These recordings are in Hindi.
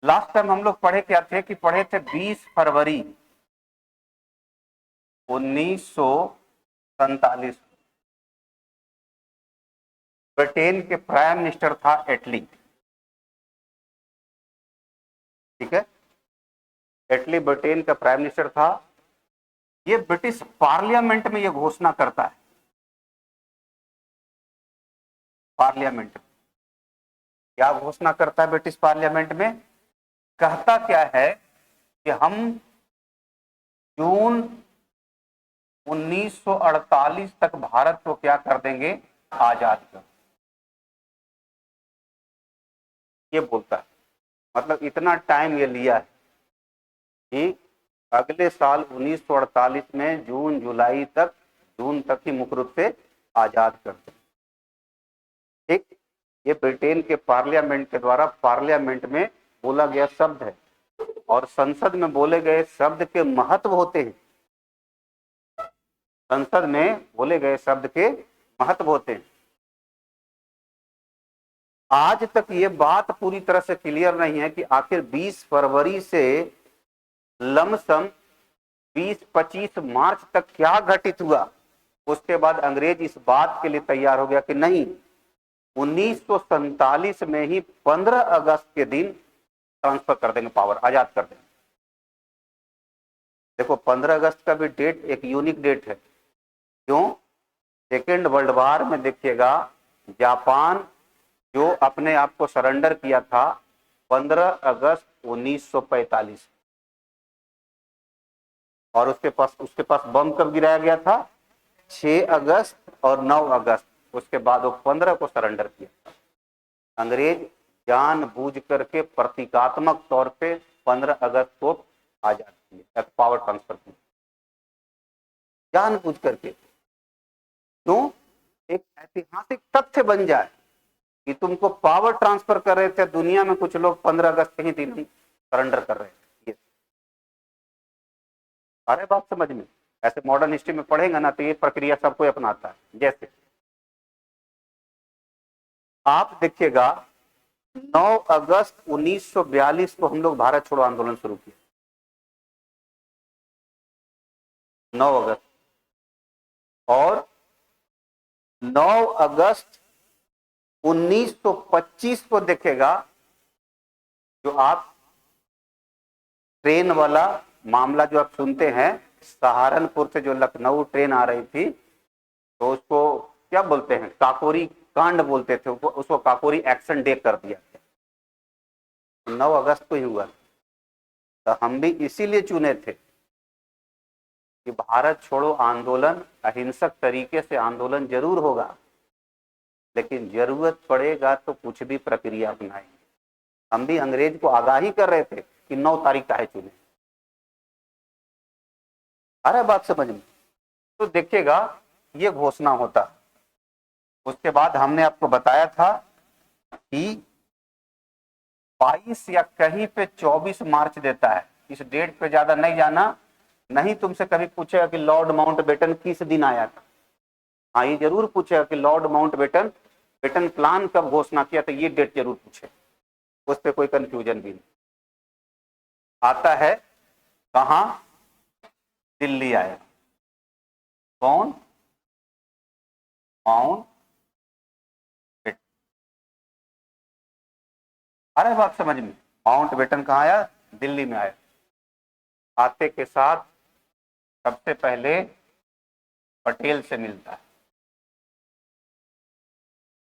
लास्ट टाइम हम लोग पढ़े क्या थे कि पढ़े थे 20 फरवरी 1947। ब्रिटेन के प्राइम मिनिस्टर था एटली। ठीक है, एटली ब्रिटेन का प्राइम मिनिस्टर था। ये ब्रिटिश पार्लियामेंट में ये घोषणा करता है। पार्लियामेंट क्या घोषणा करता है ब्रिटिश पार्लियामेंट में? कहता क्या है कि हम जून 1948 तक भारत को क्या कर देंगे? आजाद कर। ये बोलता है। मतलब इतना टाइम ये लिया है कि अगले साल 1948 में जून तक ही मुख्य रूप से आजाद कर दें। ठीक, ये ब्रिटेन के पार्लियामेंट के द्वारा पार्लियामेंट में बोला गया शब्द है, और संसद में बोले गए शब्द के महत्व होते हैं। संसद में बोले गए शब्द के महत्व होते हैं। आज तक ये बात पूरी तरह से क्लियर नहीं है कि आखिर 20 फरवरी से लमसम 20-25 मार्च तक क्या घटित हुआ। उसके बाद अंग्रेज इस बात के लिए तैयार हो गया कि नहीं, 1947 में ही 15 अगस्त के दिन ट्रांसफर कर देंगे, पावर आजाद कर देंगे। देखो 15 अगस्त का भी डेट एक यूनिक डेट है। क्यों? सेकेंड वर्ल्ड वॉर में देखिएगा, जापान जो अपने आप को सरेंडर किया था 15 अगस्त 1945, और उसके पास बम कब गिराया गया था? 6 अगस्त और 9 अगस्त। उसके बाद वो 15 को सरेंडर किया। अंग्रेज जानबूझ करके प्रतीकात्मक तौर पे 15 अगस्त को आजाद किए, पावर ट्रांसफर किया जानबूझ करके। क्यों? एक ऐतिहासिक तथ्य बन जाए कि तुमको पावर ट्रांसफर कर रहे थे। दुनिया में कुछ लोग 15 अगस्त के ही दिन ही सरेंडर कर रहे थे। अरे बात समझ में? ऐसे मॉडर्न हिस्ट्री में पढ़ेंगे ना तो ये प्रक्रिया सबको अपनाता है। जैसे आप देखिएगा 9 अगस्त 1942 को हम लोग भारत छोड़ो आंदोलन शुरू किया। 9 अगस्त, और 9 अगस्त 1925 को देखेगा, जो आप ट्रेन वाला मामला जो आप सुनते हैं, सहारनपुर से जो लखनऊ ट्रेन आ रही थी, तो उसको क्या बोलते हैं? काकोरी कांड बोलते थे उसको काकोरी एक्शन डे कर दिया था। 9 अगस्त को ही हुआ। तो हम भी इसीलिए चुने थे कि भारत छोड़ो आंदोलन अहिंसक तरीके से आंदोलन जरूर होगा, लेकिन जरूरत पड़ेगा तो कुछ भी प्रक्रिया अपनाएंगे। हम भी अंग्रेज को आगाही कर रहे थे कि 9 तारीख काहे चुने। अरे बात समझ में? तो देखिएगा ये घोषणा होता। उसके बाद हमने आपको बताया था कि 22 या कहीं पे 24 मार्च देता है। इस डेट पे ज्यादा नहीं जाना। नहीं तुमसे कभी पूछेगा कि लॉर्ड माउंटबेटन किस दिन आया था। हाँ, ये जरूर पूछेगा कि लॉर्ड माउंटबेटन प्लान कब घोषणा किया था। ये डेट जरूर पूछे, उस पर कोई कंफ्यूजन भी नहीं। आता है कहां? दिल्ली आया। कौन? माउंट। अरे बात समझ में? माउंटबेटन कहां आया? दिल्ली में आया। आते के साथ सबसे पहले पटेल से मिलता है।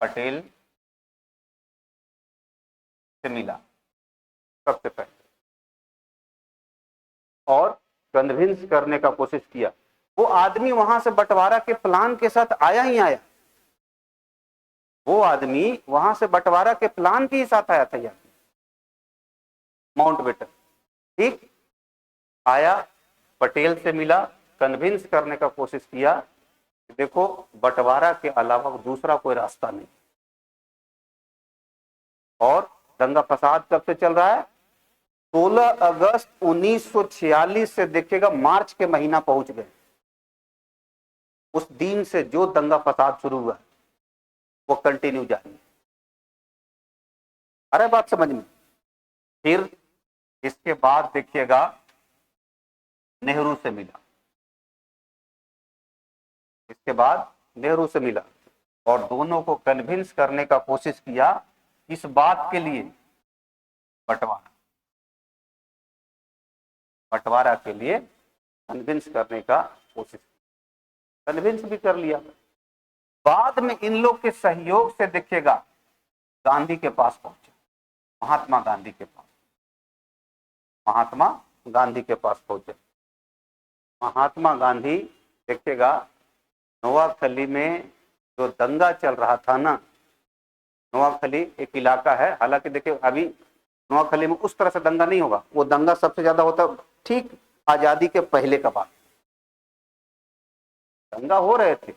पटेल से मिला सबसे पहले, और कन्विंस करने का कोशिश किया। वो आदमी वहां से बंटवारा के प्लान के साथ आया ही आया। वो आदमी वहां से बंटवारा के प्लान के ही साथ आया था। माउंटबेटन ठीक आया, पटेल से मिला, कन्विंस करने का कोशिश किया कि देखो बंटवारा के अलावा दूसरा कोई रास्ता नहीं। और दंगा फसाद कब से चल रहा है? 16 अगस्त 1946 से देखिएगा मार्च के महीना पहुंच गए। उस दिन से जो दंगा फसाद शुरू हुआ वो कंटिन्यू जारी है। अरे बात समझ में? फिर इसके बाद देखिएगा नेहरू से मिला, इसके बाद नेहरू से मिला और दोनों को कन्विंस करने का कोशिश किया इस बात के लिए बंटवारा, बंटवारा के लिए कन्विंस करने का कोशिश, कन्विंस भी कर लिया। बाद में इन लोग के सहयोग से देखिएगा गांधी के पास पहुंचे, महात्मा गांधी के पास, महात्मा गांधी के पास पहुंचे। महात्मा गांधी देखिएगा नोआखली में जो दंगा चल रहा था ना, नोआखली एक इलाका है, हालांकि देखिए अभी नोआखली में उस तरह से दंगा नहीं होगा, वो दंगा सबसे ज्यादा होता ठीक आजादी के पहले का बात, दंगा हो रहे थे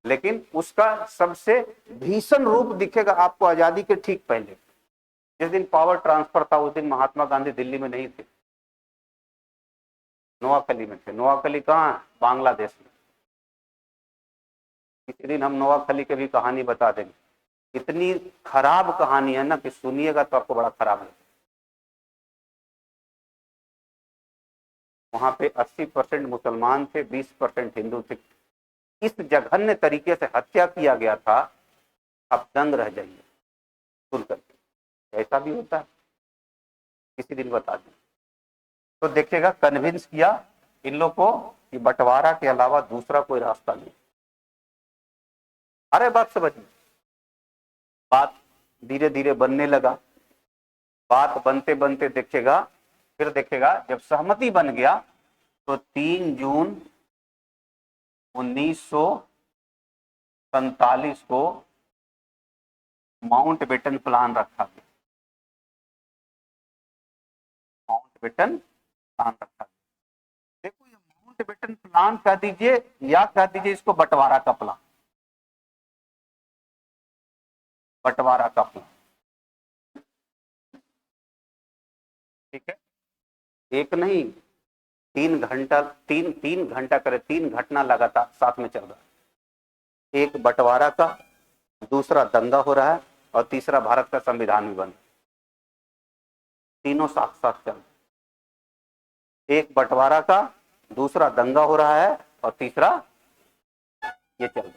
लेकिन उसका सबसे भीषण रूप दिखेगा आपको आजादी के ठीक पहले। जिस दिन पावर ट्रांसफर था उस दिन महात्मा गांधी दिल्ली में नहीं थे, नोआखली में थे। नोआखली कहाँ है? बांग्लादेश में। किसी दिन हम नोआखली की भी कहानी बता देंगे, इतनी खराब कहानी है ना कि सुनिएगा तो आपको बड़ा खराब लगेगा। वहां पे 80% मुसलमान थे, 20% हिंदू थे। इस जघन्य तरीके से हत्या किया गया था, आप दंग रह जाइए सुन करके। ऐसा भी होता है, किसी दिन बता दें। तो देखिएगा कन्विंस किया इन लोग को कि बंटवारा के अलावा दूसरा कोई रास्ता नहीं। अरे बात समझ में, बात धीरे धीरे बनने लगा। बात बनते बनते देखिएगा, फिर देखिएगा जब सहमति बन गया तो 3 जून 1947 को माउंटबेटन प्लान रखा गया, माउंटबेटन प्लान रखा गया। देखो ये माउंटबेटन प्लान कह दीजिए या कह दीजिए इसको बंटवारा का प्लान, बंटवारा का प्लान, ठीक है। एक नहीं 3 घंटा, तीन घंटा करे, 3 घटना लगातार साथ में चल रहा है। एक बंटवारा का, दूसरा दंगा हो रहा है और तीसरा भारत का संविधान भी बन, तीनों साथ साथ चल रहे। एक बंटवारा का, दूसरा दंगा हो रहा है और तीसरा ये चल रहा।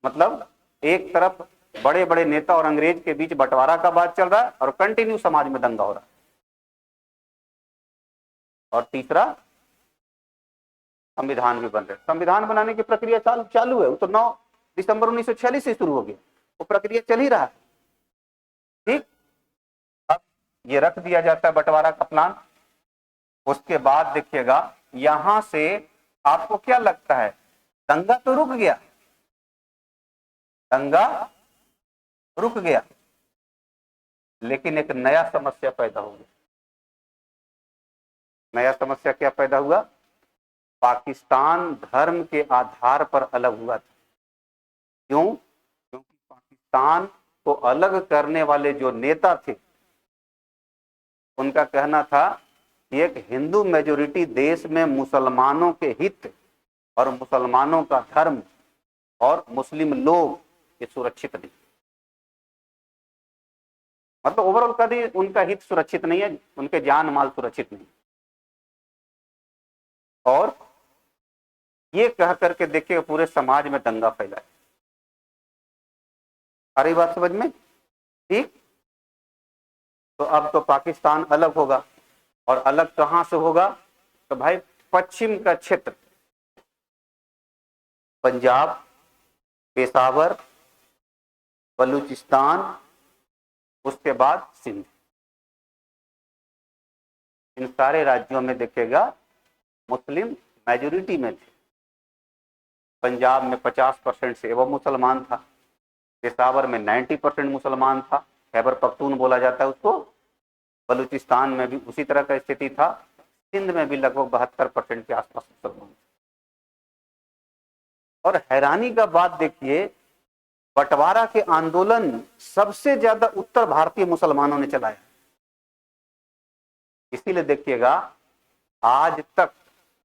मतलब एक तरफ बड़े बड़े नेता और अंग्रेज के बीच बंटवारा का बात चल रहा है और कंटिन्यू समाज में दंगा हो रहा है, और तीसरा संविधान भी बन रहे। संविधान बनाने की प्रक्रिया चालू है, वो तो 9 दिसंबर 1946 से शुरू हो गया, वो प्रक्रिया चल ही रहा है, ठीक। अब ये रख दिया जाता है बंटवारा का प्लान। उसके बाद देखिएगा यहां से आपको क्या लगता है, दंगा तो रुक गया, दंगा रुक गया, लेकिन एक नया समस्या पैदा हो गया। नया समस्या क्या पैदा हुआ? पाकिस्तान धर्म के आधार पर अलग हुआ था। क्यों? क्योंकि पाकिस्तान को अलग करने वाले जो नेता थे उनका कहना था कि एक हिंदू मेजोरिटी देश में मुसलमानों के हित और मुसलमानों का धर्म और मुस्लिम लोग ये सुरक्षित नहीं, मतलब ओवरऑल कभी उनका हित सुरक्षित नहीं है, उनके जान माल सुरक्षित नहीं। और ये कह करके देखिए पूरे समाज में दंगा फैला। अरे बात समझ में, ठीक। तो अब तो पाकिस्तान अलग होगा, और अलग कहां से होगा? तो भाई पश्चिम का क्षेत्र, पंजाब, पेशावर, बलूचिस्तान, उसके बाद सिंध, इन सारे राज्यों में देखिएगा मुस्लिम मेजोरिटी में थे। पंजाब में 50% से एवं मुसलमान था, पेशावर में 90% मुसलमान था, खैबर पख्तून बोला जाता है उसको। बलूचिस्तान में भी उसी तरह का स्थिति था, सिंध में भी लगभग 72% के आसपास मुसलमान। और हैरानी का बात देखिए, बंटवारा के आंदोलन सबसे ज्यादा उत्तर भारतीय मुसलमानों ने चलाया। इसीलिए देखिएगा आज तक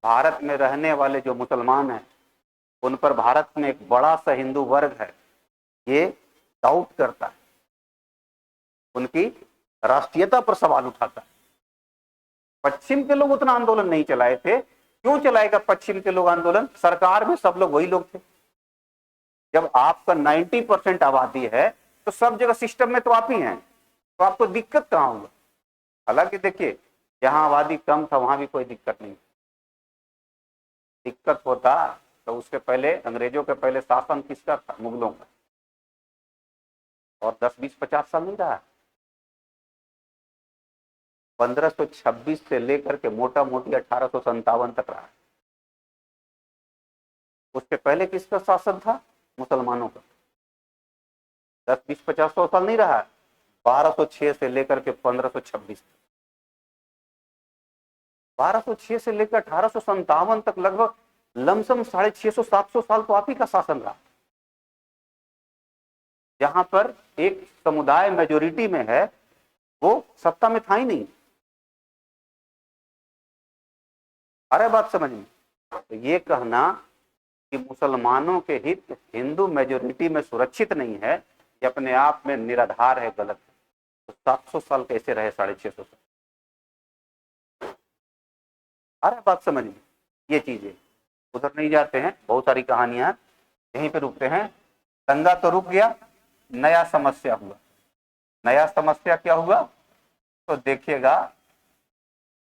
भारत में रहने वाले जो मुसलमान हैं उन पर भारत में एक बड़ा सा हिंदू वर्ग है, ये डाउट करता है, उनकी राष्ट्रीयता पर सवाल उठाता है। पश्चिम के लोग उतना आंदोलन नहीं चलाए थे। क्यों चलाएगा पश्चिम के लोग आंदोलन? सरकार में सब लोग वही लोग थे। जब आपका 90% आबादी है तो सब जगह सिस्टम में तो आप ही हैं, तो आपको दिक्कत कहां होगा? हालांकि देखिए, जहां आबादी कम था वहां भी कोई दिक्कत नहीं। दिक्कत होता तो उसके पहले, अंग्रेजों के पहले शासन किसका था? मुगलों का। और 10, 20, 50 साल नहीं रहा। 1526 से लेकर के मोटा मोटी 1857 तक रहा। उसके पहले किसका शासन था? मुसलमानों का। 10, 20, 50, 100 साल नहीं रहा। 1206 से लेकर के 1526, 1206 से लेकर 1857 तक लगभग लमसम 650, 700 साल तो आप ही का शासन रहा। जहां पर एक समुदाय मेजोरिटी में है वो सत्ता में था ही नहीं। अरे बात समझ में? तो ये कहना कि मुसलमानों के हित हिंदू मेजोरिटी में सुरक्षित नहीं है, ये अपने आप में निराधार है, गलत है। तो 700 साल कैसे रहे? 650 साल। अरे बात समझ में? ये चीजें उधर नहीं जाते हैं, बहुत सारी कहानियां यहीं पे रुकते हैं। दंगा तो रुक गया, नया समस्या हुआ। नया समस्या क्या हुआ? तो देखिएगा,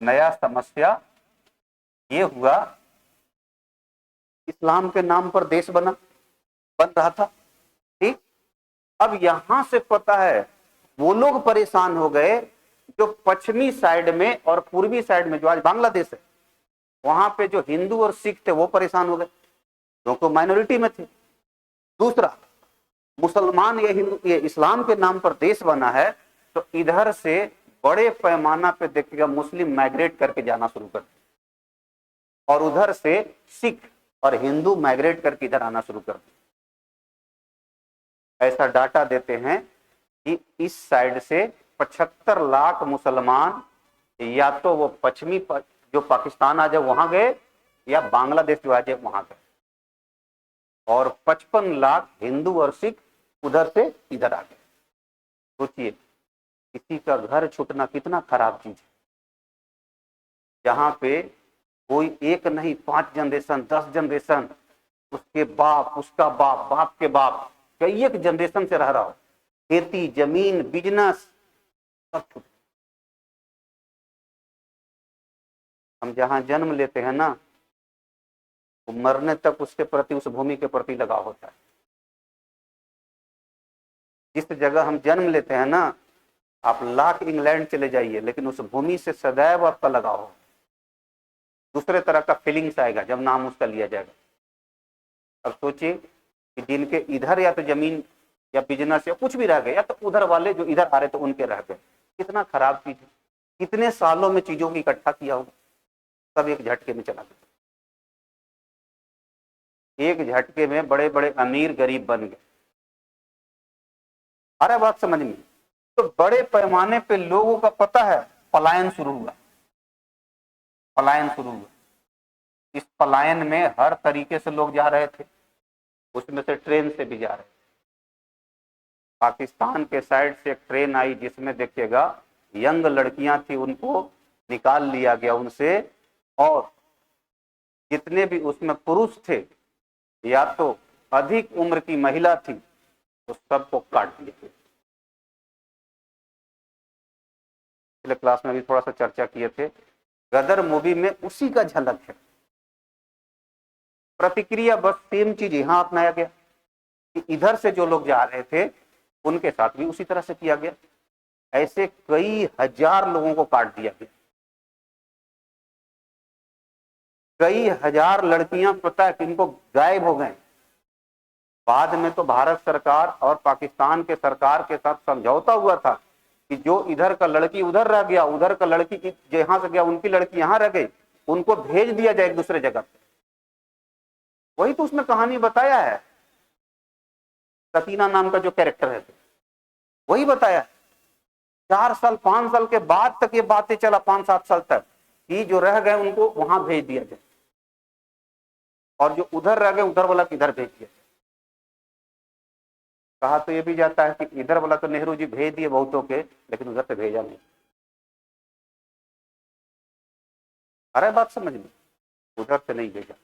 नया समस्या ये हुआ, इस्लाम के नाम पर देश बन रहा था। ठीक, अब यहां से पता है वो लोग परेशान हो गए जो पश्चिमी साइड में और पूर्वी साइड में, जो आज बांग्लादेश है, वहां पे जो हिंदू और सिख थे वो परेशान हो गए, क्योंकि माइनॉरिटी में थे। दूसरा, मुसलमान ये हिंदू ये इस्लाम के नाम पर देश बना है, तो इधर से बड़े पैमाना पे देखिएगा मुस्लिम माइग्रेट करके जाना शुरू कर, और उधर से सिख और हिंदू माइग्रेट करके इधर आना शुरू कर। ऐसा डाटा देते हैं कि इस साइड से 75 लाख मुसलमान या तो वो पश्चिमी जो पाकिस्तान आ जाए वहां गए, या बांग्लादेश जो आ जाए वहां गए, और 55 लाख हिंदू और सिख उधर से इधर आ गए। सोचिए, किसी का घर छूटना कितना खराब चीज है। जहां पे कोई एक नहीं, 5 जनरेशन, 10 जनरेशन, उसके बाप, उसका बाप, बाप के बाप, कई एक जनरेशन से रह रहा हो, खेती, जमीन, बिजनेस सब छूट। हम जहां जन्म लेते हैं ना, तो मरने तक उसके प्रति, उस भूमि के प्रति लगाव होता है। जिस जगह हम जन्म लेते हैं ना, आप लाख इंग्लैंड चले जाइए, लेकिन उस भूमि से सदैव आपका लगाव हो। दूसरे तरह का फीलिंग्स आएगा जब नाम उसका लिया जाएगा। अब सोचिए कि जिनके इधर या तो जमीन या बिजनेस या कुछ भी रह गए, या तो उधर वाले जो इधर आ रहे थे उनके रह गए, कितना खराब चीज है। कितने सालों में चीजों की इकट्ठा किया होगा, सब एक झटके में चला गया। एक झटके में बड़े बड़े अमीर गरीब बन गए। अरे बात समझ में? तो बड़े पैमाने पे लोगों का पता है पलायन शुरू हुआ। पलायन शुरू हुआ। इस पलायन में हर तरीके से लोग जा रहे थे, उसमें से ट्रेन से भी जा रहे थे। पाकिस्तान के साइड से एक ट्रेन आई जिसमें देखिएगा यंग लड़कियां थी, उनको निकाल लिया गया उनसे, और जितने भी उसमें पुरुष थे या तो अधिक उम्र की महिला थी, तो सबको काट दिया गया। पिछले क्लास में भी थोड़ा सा चर्चा किए थे, गदर मूवी में उसी का झलक है। प्रतिक्रिया बस सेम चीज यहां अपनाया गया कि इधर से जो लोग जा रहे थे उनके साथ भी उसी तरह से किया गया। ऐसे कई हजार लोगों को काट दिया गया। कई हजार लड़कियां पता है कि इनको गायब हो गए। बाद में तो भारत सरकार और पाकिस्तान के सरकार के साथ समझौता हुआ था कि जो इधर का लड़की उधर रह गया, उधर का लड़की जहां से गया उनकी लड़की यहां रह गई, उनको भेज दिया जाए एक दूसरे जगह। वही तो उसमें कहानी बताया है। सकीना नाम का जो कैरेक्टर है वही बताया है। 4 साल 5 साल के बाद तक ये बातें चला, 5-7 साल तक, कि जो रह गए उनको वहां भेज दिया जाए, और जो उधर रह गए उधर वाला किधर भेज दिया। कहा तो ये भी जाता है कि इधर वाला तो नेहरू जी भेज दिए बहुतों के, लेकिन उधर से भेजा नहीं। अरे बात समझ में, उधर से नहीं भेजा।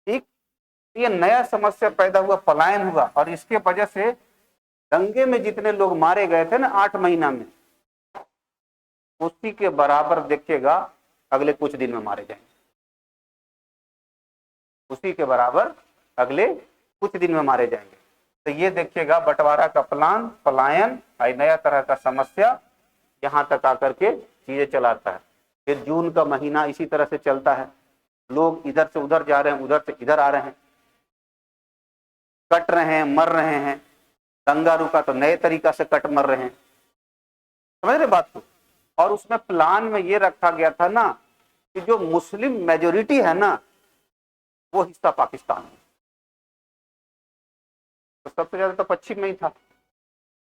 ठीक, ये नया समस्या पैदा हुआ, पलायन हुआ, और इसके वजह से दंगे में जितने लोग मारे गए थे ना 8 महीना में, उसी के बराबर देखिएगा अगले कुछ दिन में मारे जाएंगे, उसी के बराबर अगले कुछ दिन में मारे जाएंगे। तो ये देखिएगा बंटवारा का प्लान, पलायन, नया तरह का समस्या यहां तक आकर के चीजें चलाता है। फिर जून का महीना इसी तरह से चलता है, लोग इधर से उधर जा रहे हैं, उधर से इधर आ रहे हैं, कट रहे हैं, मर रहे हैं। दंगा रुका तो नए तरीका से कट मर रहे हैं, समझ रहे बात को। और उसमें प्लान में ये रखा गया था ना कि जो मुस्लिम मेजोरिटी है ना, वो हिस्सा पाकिस्तान में, तो सबसे ज्यादा तो पश्चिम में ही था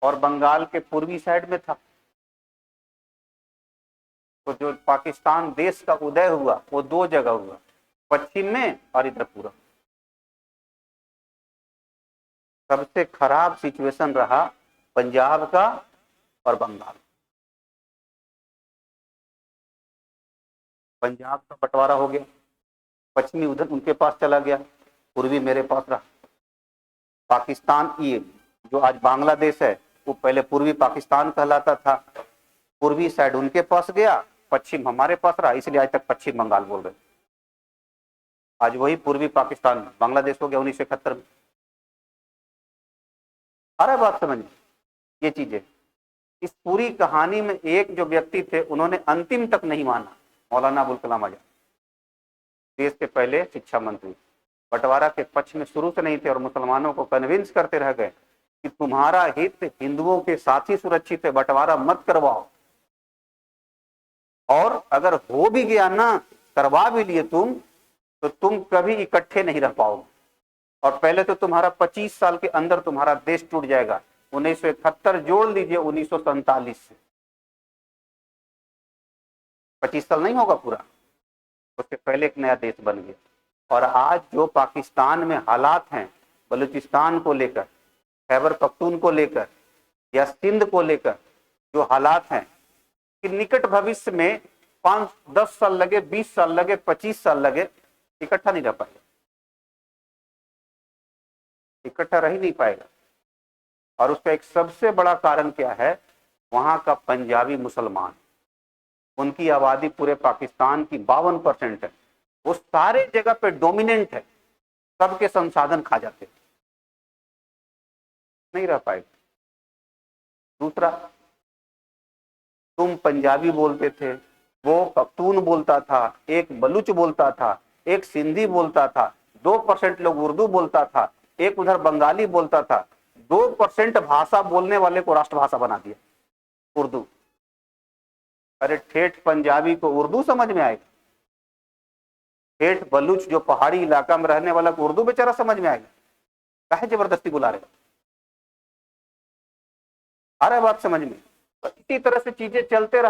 और बंगाल के पूर्वी साइड में था। तो जो पाकिस्तान देश का उदय हुआ वो दो जगह हुआ, पश्चिम में और इधर पूरा। सबसे खराब सिचुएशन रहा पंजाब का और बंगाल। पंजाब का बंटवारा हो गया, पश्चिमी उधर उनके पास चला गया, पूर्वी मेरे पास रहा। पाकिस्तान, ये जो आज बांग्लादेश है वो पहले पूर्वी पाकिस्तान कहलाता था, पूर्वी साइड उनके पास गया, पश्चिम हमारे पास रहा, इसलिए आज तक पश्चिम बंगाल बोल रहे। आज वही पूर्वी पाकिस्तान बांग्लादेश हो गया 1971 में। आ रहा है बात समझ में, ये चीजें। इस पूरी कहानी में एक जो व्यक्ति थे उन्होंने अंतिम तक नहीं माना, मौलाना अबुल कलाम आजाद, देश के पहले शिक्षा मंत्री। बंटवारा के पक्ष में शुरू से नहीं थे और मुसलमानों को कन्विंस करते रह गए कि तुम्हारा हित हिंदुओं के साथ ही सुरक्षित है, बंटवारा मत करवाओ। और अगर हो भी गया ना, करवा भी लिए तुम, तो तुम कभी इकट्ठे नहीं रह पाओगे, और पहले तो तुम्हारा 25 साल के अंदर तुम्हारा देश टूट जाएगा। 1971 जोड़ लीजिए 1947 से, 25 साल नहीं होगा पूरा, उससे पहले एक नया देश बन गया। और आज जो पाकिस्तान में हालात हैं, बलूचिस्तान को लेकर, खैबर पख्तून को लेकर या सिंध को लेकर जो हालात हैं, कि निकट भविष्य में 5-10 साल लगे, 20 साल लगे, 25 साल लगे, इकट्ठा नहीं रह पाएगा, इकट्ठा रह ही नहीं पाएगा। और उसका एक सबसे बड़ा कारण क्या है, वहां का पंजाबी मुसलमान, उनकी आबादी पूरे पाकिस्तान की 52% है, वो सारे जगह पे डोमिनेंट है, सबके संसाधन खा जाते, नहीं रह पाएगा। दूसरा, तुम पंजाबी बोलते थे, वो पख्तून बोलता था, एक बलूच बोलता था, एक सिंधी बोलता था, 2% लोग उर्दू बोलता था, एक उधर बंगाली बोलता था। 2% भाषा बोलने वाले को राष्ट्रभाषा बना दिया, उर्दू। अरे ठेठ पंजाबी को उर्दू समझ में आएगा? ठेठ बलूच जो पहाड़ी इलाका में रहने वाला को उर्दू बेचारा समझ में आएगा? काहे जबरदस्ती बुला रहे? आ रहा है बात समझ में? तो इसी तरह से चीजें चलते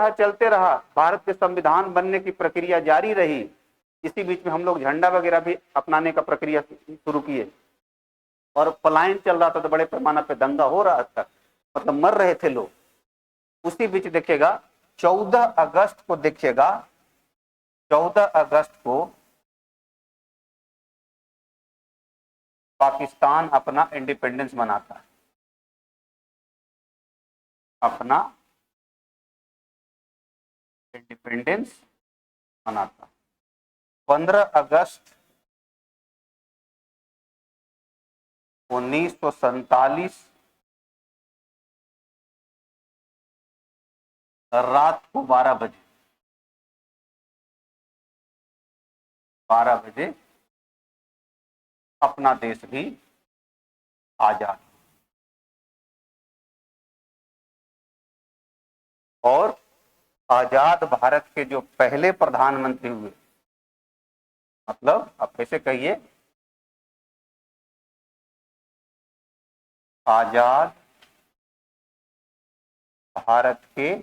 रहा, भारत के संविधान बनने की प्रक्रिया जारी रही। इसी बीच में हम लोग झंडा वगैरह भी अपनाने का प्रक्रिया शुरू किए, और पलायन चल रहा था, तो बड़े पैमाने पे दंगा हो रहा था, मतलब मर रहे थे लोग। उसी बीच देखिएगा 14 अगस्त को, देखिएगा 14 अगस्त को पाकिस्तान अपना इंडिपेंडेंस मनाता है, अपना इंडिपेंडेंस मनाता। 15 अगस्त 1947 रात को 12 बजे अपना देश भी आजाद। और आजाद भारत के जो पहले प्रधानमंत्री हुए, मतलब आप कैसे कहिए, आजाद भारत के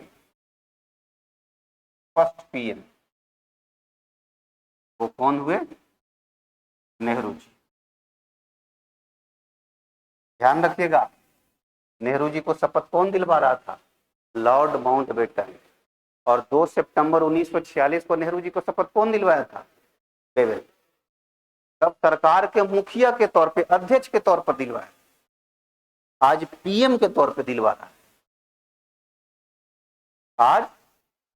फर्स्ट पीएम, वो कौन हुए? नेहरू जी। ध्यान रखिएगा, नेहरू जी को शपथ कौन दिलवा रहा था? Lord Mountbatten. और 2 सितंबर 1946 को नेहरू जी को शपथ कौन दिलवाया था? डेविड। तब सरकार के मुखिया के तौर पे, अध्यक्ष के तौर पर दिलवाया, आज पीएम के तौर पे दिलवा रहा है, आज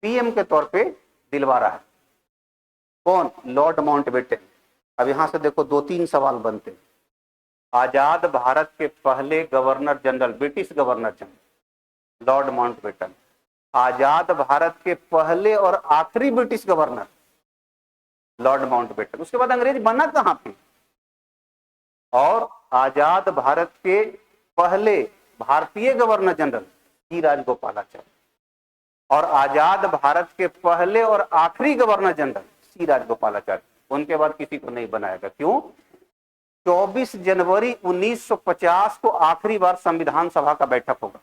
पीएम के तौर पे दिलवा रहा है। कौन? Lord Mountbatten. अब यहां से देखो 2-3 सवाल बनते हैं। आजाद भारत के पहले governor general, British governor general lord Mountbatten. आजाद भारत के पहले और आखिरी ब्रिटिश गवर्नर लॉर्ड माउंटबेटन। उसके बाद अंग्रेज बना कहां पे? और आजाद भारत के पहले भारतीय गवर्नर जनरल सी राजगोपालाचारी, और आजाद भारत के पहले और आखिरी गवर्नर जनरल सी राजगोपालाचारी। उनके बाद किसी को नहीं बनाएगा। क्यों? 24 जनवरी 1950 को आखिरी बार संविधान सभा का बैठक होगा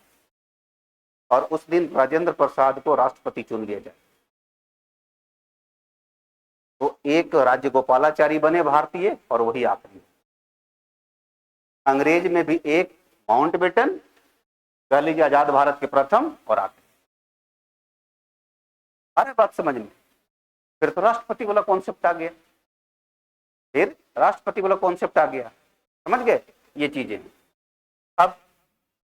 और उस दिन राजेंद्र प्रसाद को राष्ट्रपति चुन लिया जाए। तो एक राजगोपालाचारी बने भारतीय और वही आखिरी। अंग्रेज में भी एक माउंटबेटन, कह लीजिए आजाद भारत के प्रथम और आखिरी। अरे बात समझ में? फिर तो राष्ट्रपति वाला कॉन्सेप्ट आ गया, फिर राष्ट्रपति वाला कॉन्सेप्ट आ गया। समझ गए ये चीजें? अब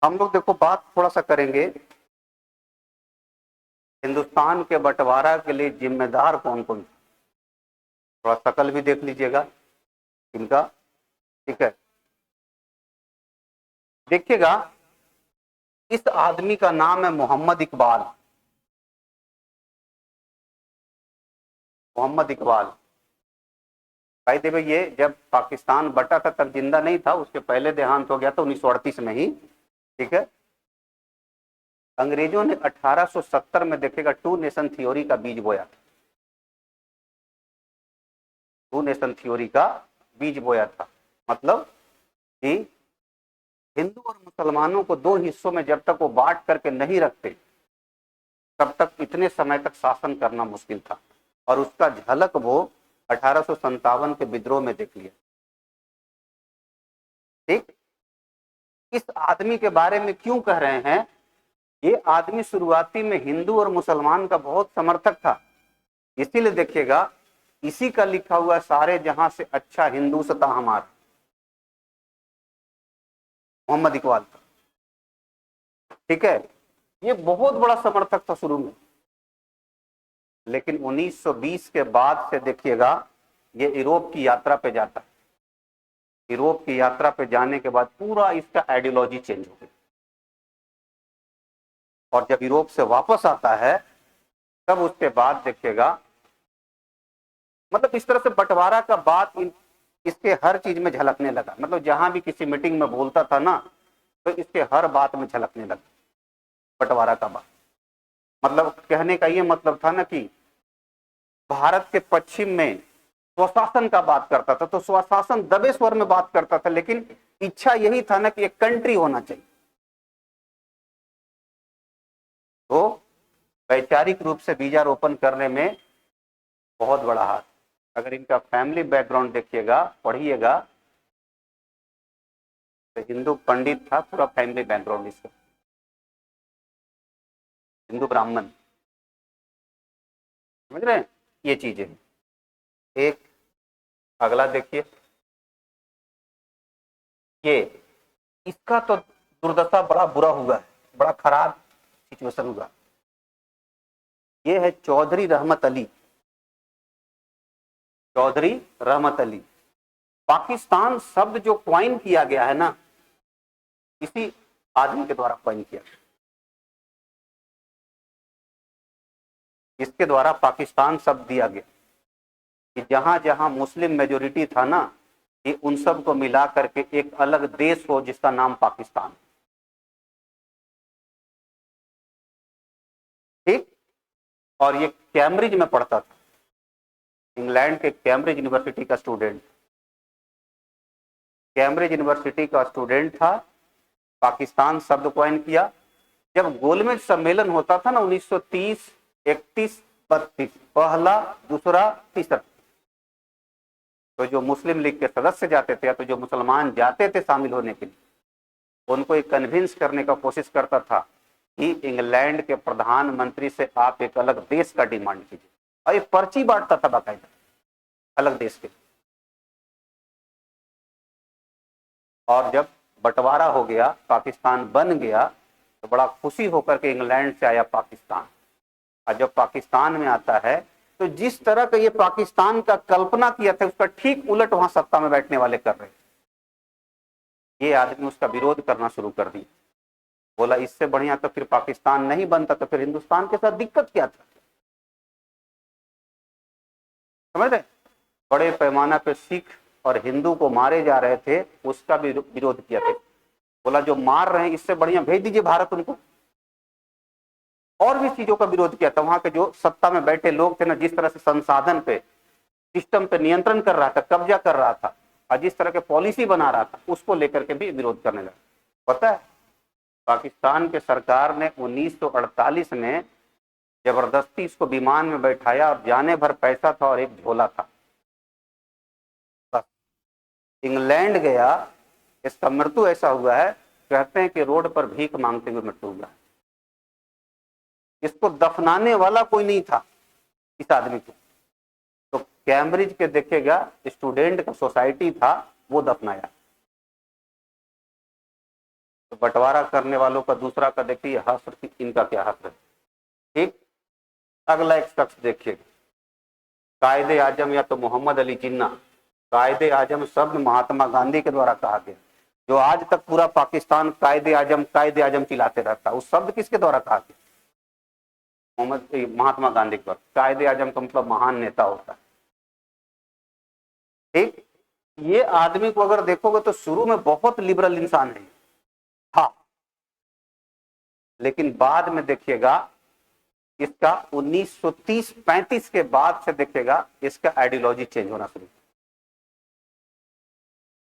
हम लोग देखो बात थोड़ा सा करेंगे, हिंदुस्तान के बंटवारा के लिए जिम्मेदार कौन कौन था। थोड़ा शकल भी देख लीजिएगा इनका, ठीक है? देखिएगा, इस आदमी का नाम है मोहम्मद इकबाल। मोहम्मद इकबाल। भाई देखो, ये जब पाकिस्तान बटा था तब जिंदा नहीं था, उसके पहले देहांत हो गया था 1938 में ही, ठीक है? अंग्रेजों ने 1870 में देखिएगा 2 नेशन थ्योरी का बीज बोया था। 2 नेशन थ्योरी का बीज बोया था। मतलब कि हिंदू और मुसलमानों को 2 हिस्सों में जब तक वो बांट करके नहीं रखते तब तक इतने समय तक शासन करना मुश्किल था। और उसका झलक वो 1857 के विद्रोह में देख लिया। ठीक? इस आदमी के बारे में क्यों कह रहे हैं? ये आदमी शुरुआती में हिंदू और मुसलमान का बहुत समर्थक था। इसीलिए देखिएगा, इसी का लिखा हुआ सारे जहां से अच्छा हिंदुस्तां हमारा, मोहम्मद इकबाल का, ठीक है? ये बहुत बड़ा समर्थक था शुरू में, लेकिन 1920 के बाद से देखिएगा ये यूरोप की यात्रा पे जाता है। यूरोप की यात्रा पे जाने के बाद पूरा इसका आइडियोलॉजी चेंज हो गई, और जब यूरोप से वापस आता है तब उसके बाद देखिएगा, मतलब इस तरह से बंटवारा का बात इसके हर चीज में झलकने लगा। मतलब जहां भी किसी मीटिंग में बोलता था ना, तो इसके हर बात में झलकने लगा बंटवारा का बात। मतलब कहने का ये मतलब था ना कि भारत के पश्चिम में स्वशासन का बात करता था, तो स्वशासन दबे स्वर में बात करता था, लेकिन इच्छा यही था ना कि एक कंट्री होना चाहिए। तो वैचारिक रूप से बीजारोपण करने में बहुत बड़ा हाथ। अगर इनका फैमिली बैकग्राउंड देखिएगा, पढ़िएगा, तो हिंदू पंडित था, पूरा फैमिली बैकग्राउंड इसका, हिंदू ब्राह्मण। समझ रहे हैं ये चीजें? एक अगला देखिए, ये इसका तो दुर्दशा बड़ा बुरा हुआ है, बड़ा खराब सिचुएशन हुआ। ये है चौधरी रहमत अली। चौधरी रहमत अली। पाकिस्तान शब्द जो क्वाइन किया गया है ना, इसी आदमी के द्वारा क्वाइन किया गया। इसके द्वारा पाकिस्तान शब्द दिया गया कि जहां जहां मुस्लिम मेजोरिटी था ना, कि उन सब को मिला करके एक अलग देश हो जिसका नाम पाकिस्तान। ठीक? और ये कैम्ब्रिज में पढ़ता था, इंग्लैंड के कैम्ब्रिज यूनिवर्सिटी का स्टूडेंट। कैम्ब्रिज यूनिवर्सिटी का स्टूडेंट था, पाकिस्तान शब्द क्वाइन किया। जब गोलमेज सम्मेलन होता था ना 1930, 31, 32, पहला, दूसरा, तीसरा, तो जो मुस्लिम लीग के सदस्य जाते थे या तो जो मुसलमान जाते थे शामिल होने के लिए, उनको एक कन्विंस करने का कोशिश करता था कि इंग्लैंड के प्रधानमंत्री से आप एक अलग देश का डिमांड कीजिए, और ये पर्ची बांटता था बाकायदा अलग देश के। और जब बंटवारा हो गया, पाकिस्तान बन गया, तो बड़ा खुशी होकर के इंग्लैंड से आया पाकिस्तान। और जब पाकिस्तान में आता है तो जिस तरह का ये पाकिस्तान का कल्पना किया था उसका ठीक उलट वहां सत्ता में बैठने वाले कर रहे। ये आदमी उसका विरोध करना शुरू कर दिया, बोला इससे बढ़िया तो फिर पाकिस्तान नहीं बनता, तो फिर हिंदुस्तान के साथ दिक्कत क्या था। समझ रहे, बड़े पैमाना पे सिख और हिंदू को मारे जा रहे थे, उसका भी विरोध किया था। बोला जो मार रहे हैं इससे बढ़िया भेज दीजिए भारत उनको। और भी चीजों का विरोध किया था। वहां के जो सत्ता में बैठे लोग थे ना, जिस तरह से संसाधन पे, सिस्टम पे नियंत्रण कर रहा था, कब्जा कर रहा था, और जिस तरह के पॉलिसी बना रहा था, उसको लेकर के भी विरोध करने लगा। पता है पाकिस्तान के सरकार ने 1948 में जबरदस्ती इसको विमान में बैठाया और जाने भर पैसा था और एक झोला था, बस। इंग्लैंड गया, इसका मृत्यु ऐसा हुआ है, कहते हैं कि रोड पर भीख मांगते हुए मृत्यु हुआ। इसको दफनाने वाला कोई नहीं था इस आदमी को। तो कैम्ब्रिज के देखेगा स्टूडेंट का सोसाइटी था, वो दफनाया। तो बंटवारा करने वालों का दूसरा का देखिए हश्र, इनका क्या हश्र है। ठीक, अगला एक शख्स देखिएगा, कायदे आजम या तो मोहम्मद अली जिन्ना। कायदे आजम शब्द महात्मा गांधी के द्वारा कहा गया, जो आज तक पूरा पाकिस्तान कायदे आजम चिल्लाते रहता, उस शब्द किसके द्वारा कहा गया? महात्मा गांधी पर। कायदे आजम का मतलब महान नेता होता है। ठीक, ये आदमी को अगर देखोगे तो शुरू में बहुत लिबरल इंसान है, हाँ, लेकिन बाद में देखिएगा इसका 1930-35 के बाद से देखिएगा इसका आइडियोलॉजी चेंज होना शुरू।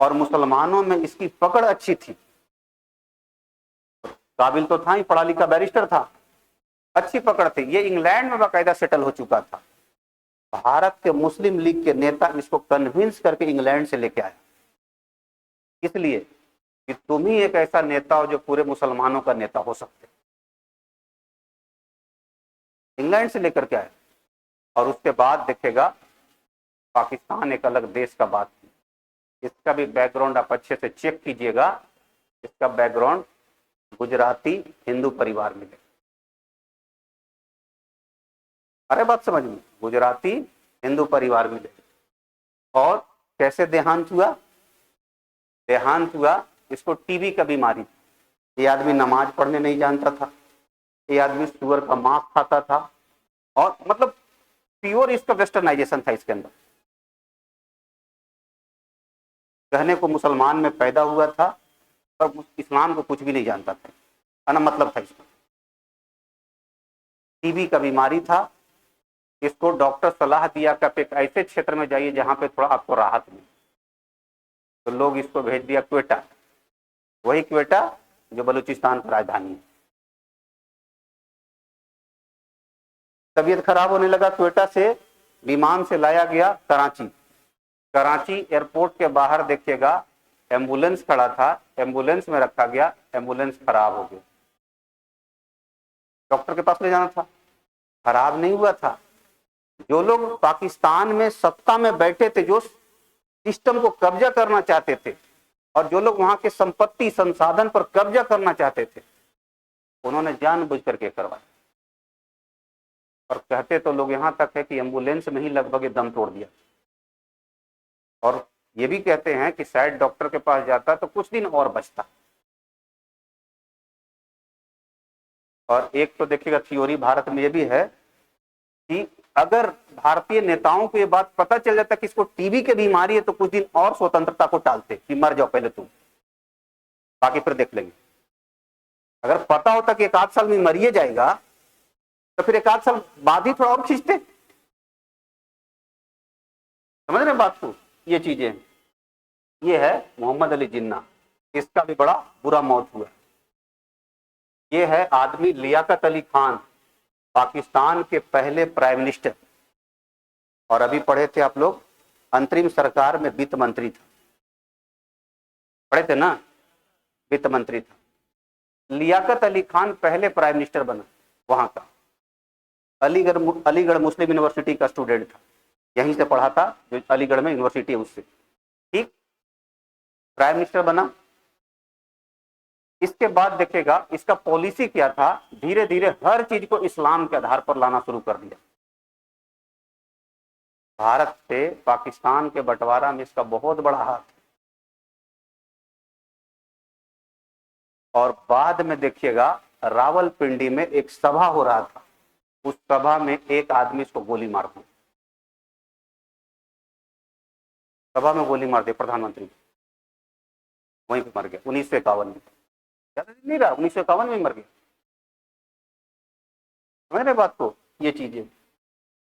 और मुसलमानों में इसकी पकड़ अच्छी थी, काबिल तो था ही, पढ़ा लिखा बैरिस्टर था, अच्छी पकड़ थी। ये इंग्लैंड में बाकायदा सेटल हो चुका था। भारत के मुस्लिम लीग के नेता इसको कन्विंस करके इंग्लैंड से लेके आए, इसलिए कि तुम ही एक ऐसा नेता हो जो पूरे मुसलमानों का नेता हो सकते। इंग्लैंड से लेकर के आए। और उसके बाद देखेगा पाकिस्तान एक अलग देश का बात की। इसका भी बैकग्राउंड आप अच्छे से चेक कीजिएगा। इसका बैकग्राउंड गुजराती हिंदू परिवार में है। अरे बात समझ में, गुजराती हिंदू परिवार में। और कैसे देहांत हुआ? देहांत हुआ, इसको टीबी का बीमारी। ये आदमी नमाज पढ़ने नहीं जानता था, ये आदमी सुअर का मांस खाता था, और मतलब प्योर इसका वेस्टर्नाइजेशन था इसके अंदर। कहने को मुसलमान में पैदा हुआ था, पर इस्लाम को कुछ भी नहीं जानता था, है ना, मतलब था इसको। टीबी का बीमारी था। इसको डॉक्टर सलाह दिया कि आप एक ऐसे क्षेत्र में जाइए जहां पे थोड़ा आपको राहत मिले। तो लोग इसको भेज दिया क्वेटा, वही क्वेटा जो बलूचिस्तान की राजधानी है। तबीयत खराब होने लगा, क्वेटा से विमान से लाया गया कराची। कराची एयरपोर्ट के बाहर देखिएगा एम्बुलेंस खड़ा था, एम्बुलेंस में रखा गया, एम्बुलेंस खराब हो गया। डॉक्टर के पास ले जाना था, खराब नहीं हुआ था। जो लोग पाकिस्तान में सत्ता में बैठे थे, जो सिस्टम को कब्जा करना चाहते थे, और जो लोग वहां के संपत्ति संसाधन पर कब्जा करना चाहते थे, उन्होंने जानबूझ करके करवाया। और कहते तो लोग यहां तक है कि एम्बुलेंस में ही लगभग दम तोड़ दिया। और ये भी कहते हैं कि शायद डॉक्टर के पास जाता तो कुछ दिन और बचता। और एक तो देखिएगा थ्योरी भारत में ये भी है कि अगर भारतीय नेताओं को ये बात पता चल जाता कि इसको टीबी की बीमारी है, तो कुछ दिन और स्वतंत्रता को टालते कि मर जाओ पहले तुम, बाकी फिर देख लेंगे। अगर पता होता कि 1 आध साल में मरिए जाएगा, तो फिर 1 आध साल बाद ही थोड़ा और खींचते। समझ रहे बात को? ये चीजें, ये है मोहम्मद अली जिन्ना, इसका भी बड़ा बुरा मौत हुआ। ये है आदमी लियाकत अली खान, पाकिस्तान के पहले प्राइम मिनिस्टर, और अभी पढ़े थे आप लोग अंतरिम सरकार में वित्त मंत्री था, पढ़े थे ना, वित्त मंत्री था। लियाकत अली खान पहले प्राइम मिनिस्टर बना वहां का। अलीगढ़ मुस्लिम यूनिवर्सिटी का स्टूडेंट था, यहीं से पढ़ा था, जो अलीगढ़ में यूनिवर्सिटी है उससे, ठीक, प्राइम मिनिस्टर बना। इसके बाद देखिएगा इसका पॉलिसी क्या था, धीरे धीरे हर चीज को इस्लाम के आधार पर लाना शुरू कर दिया। भारत से पाकिस्तान के बंटवारा में इसका बहुत बड़ा हाथ है। और बाद में देखिएगा रावलपिंडी में एक सभा हो रहा था, उस सभा में एक आदमी इसको गोली मार दी, सभा में गोली मार दी प्रधानमंत्री, वहीं पे मर गया 1951 में। ज्यादा नहीं रहा, 1951 में मर गया। समझ रहे बात को, ये चीजें।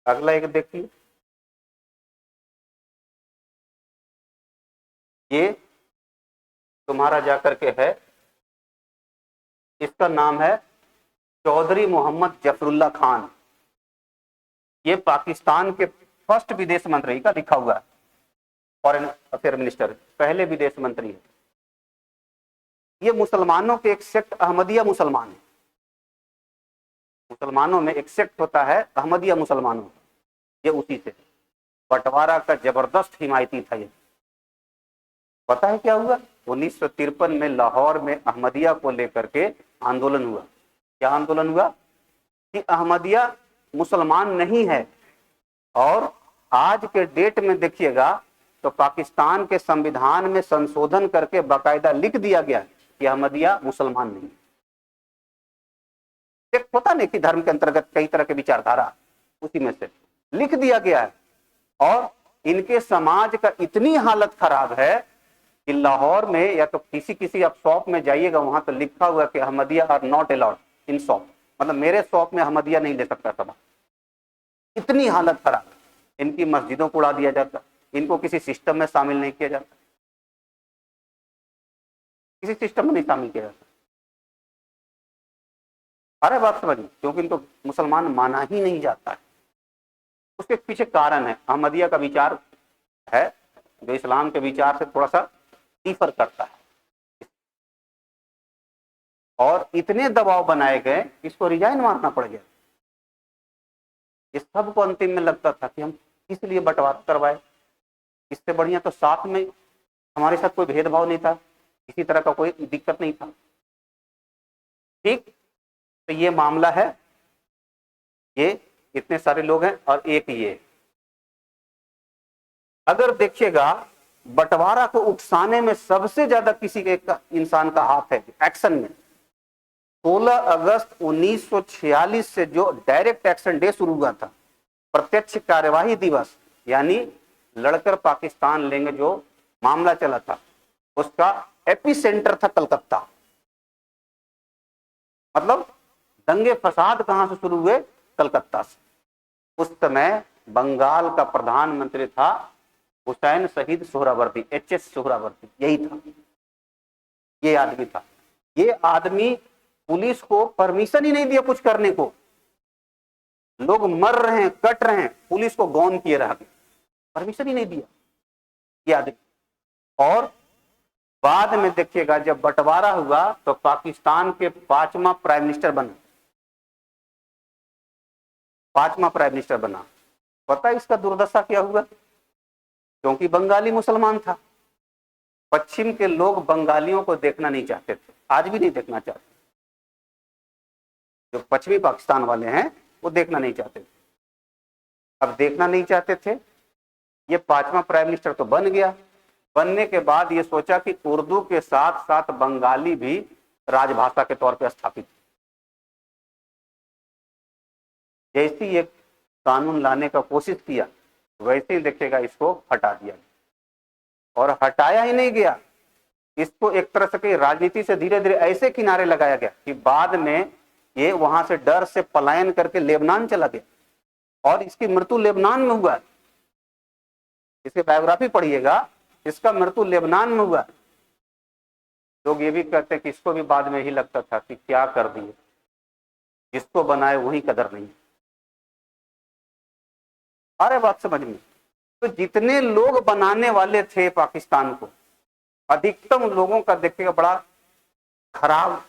अगला एक देखिए, ये तुम्हारा जाकर के है, इसका नाम है चौधरी मोहम्मद जफरुल्ला खान। ये पाकिस्तान के फर्स्ट विदेश मंत्री का लिखा हुआ है, फॉरेन अफेयर मिनिस्टर, पहले विदेश मंत्री है। ये मुसलमानों के एक सेक्ट अहमदिया मुसलमान है, मुसलमानों में एक सेक्ट होता है अहमदिया मुसलमानों, ये उसी से बंटवारा का जबरदस्त हिमायती था। ये पता है क्या हुआ, 1953 में लाहौर में अहमदिया को लेकर के आंदोलन हुआ। क्या आंदोलन हुआ कि अहमदिया मुसलमान नहीं है, और आज के डेट में देखिएगा तो पाकिस्तान के संविधान में संशोधन करके बाकायदा लिख दिया गया कि अहमदिया मुसलमान नहीं। एक पता नहीं कि धर्म के अंतर्गत कई तरह के विचारधारा, उसी में से लिख दिया गया है। और इनके समाज का इतनी हालत खराब है कि लाहौर में या तो किसी आप शॉप में जाइएगा, वहां तो लिखा हुआ कि Ahmadiyya are not allowed in shop, मतलब मेरे शॉप में अहमदिया नहीं ले सकता सामान। इतनी हालत खराब, इनकी मस्जिदों को उड़ा दिया जाता, इनको किसी सिस्टम में शामिल नहीं किया जाता, किसी सिस्टम में नहीं शामिल किया जाता। अरे बात समझिए, क्योंकि इनको मुसलमान माना ही नहीं जाता है। उसके पीछे कारण है, अहमदिया का विचार है जो इस्लाम के विचार से थोड़ा सा डिफर करता है, और इतने दबाव बनाए गए इसको रिजाइन मारना पड़ गया। इस सबको अंतिम में लगता था कि हम किस लिए बंटवारा करवाए, इससे बढ़िया तो साथ में हमारे साथ कोई भेदभाव नहीं था, किसी तरह का कोई दिक्कत नहीं था। ठीक, तो ये मामला है, ये इतने सारे लोग हैं। और एक ये अगर देखिएगा बंटवारा को उकसाने में सबसे ज्यादा किसी के इंसान का हाथ है एक्शन में। 16 अगस्त 1946 से जो डायरेक्ट एक्शन डे शुरू हुआ था, प्रत्यक्ष कार्यवाही दिवस, यानी लड़कर पाकिस्तान लेंगे जो मामला चला था, उसका एपिसेंटर था कलकत्ता। मतलब दंगे फसाद कहां से शुरू हुए, कलकत्ता से। उस समय बंगाल का प्रधानमंत्री था हुसैन शहीद सोहरावर्दी, एचएस सोहरावर्दी, यही था, ये आदमी था। ये आदमी पुलिस को परमिशन ही नहीं दिया कुछ करने को, लोग मर रहे हैं, कट रहे हैं, पुलिस को गौन किए रहा, परमिशन ही नहीं दिया ये आदमी। और बाद में देखिएगा जब बंटवारा हुआ तो पाकिस्तान के 5वां प्राइम मिनिस्टर बना, 5वां प्राइम मिनिस्टर बना। पता है इसका दुर्दशा क्या हुआ, क्योंकि बंगाली मुसलमान था। पश्चिम के लोग बंगालियों को देखना नहीं चाहते थे, आज भी नहीं देखना चाहते, जो पश्चिमी पाकिस्तान वाले हैं वो देखना नहीं चाहते थे। अब देखना नहीं चाहते थे, ये 5वां प्राइम मिनिस्टर तो बन गया। बनने के बाद ये सोचा कि उर्दू के साथ साथ बंगाली भी राजभाषा के तौर पर स्थापित। जैसे ही एक कानून लाने का कोशिश किया, वैसे ही देखिएगा इसको हटा दिया, और हटाया ही नहीं गया, इसको एक तरह से राजनीति से धीरे धीरे ऐसे किनारे लगाया गया कि बाद में ये वहां से डर से पलायन करके लेबनान चला गया, और इसकी मृत्यु लेबनान में हुआ। इसकी बायोग्राफी पढ़िएगा, इसका मृत्यु लेबनान में हुआ। लोग ये भी कहते हैं कि इसको भी बाद में ही लगता था कि क्या कर दिए, जिसको बनाए वही कदर नहीं। अरे बात समझ में, तो जितने लोग बनाने वाले थे पाकिस्तान को, अधिकतम लोगों का देखिएगा बड़ा खराब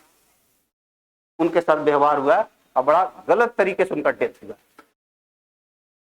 उनके साथ व्यवहार हुआ और बड़ा गलत तरीके से उनका डेथ हुआ।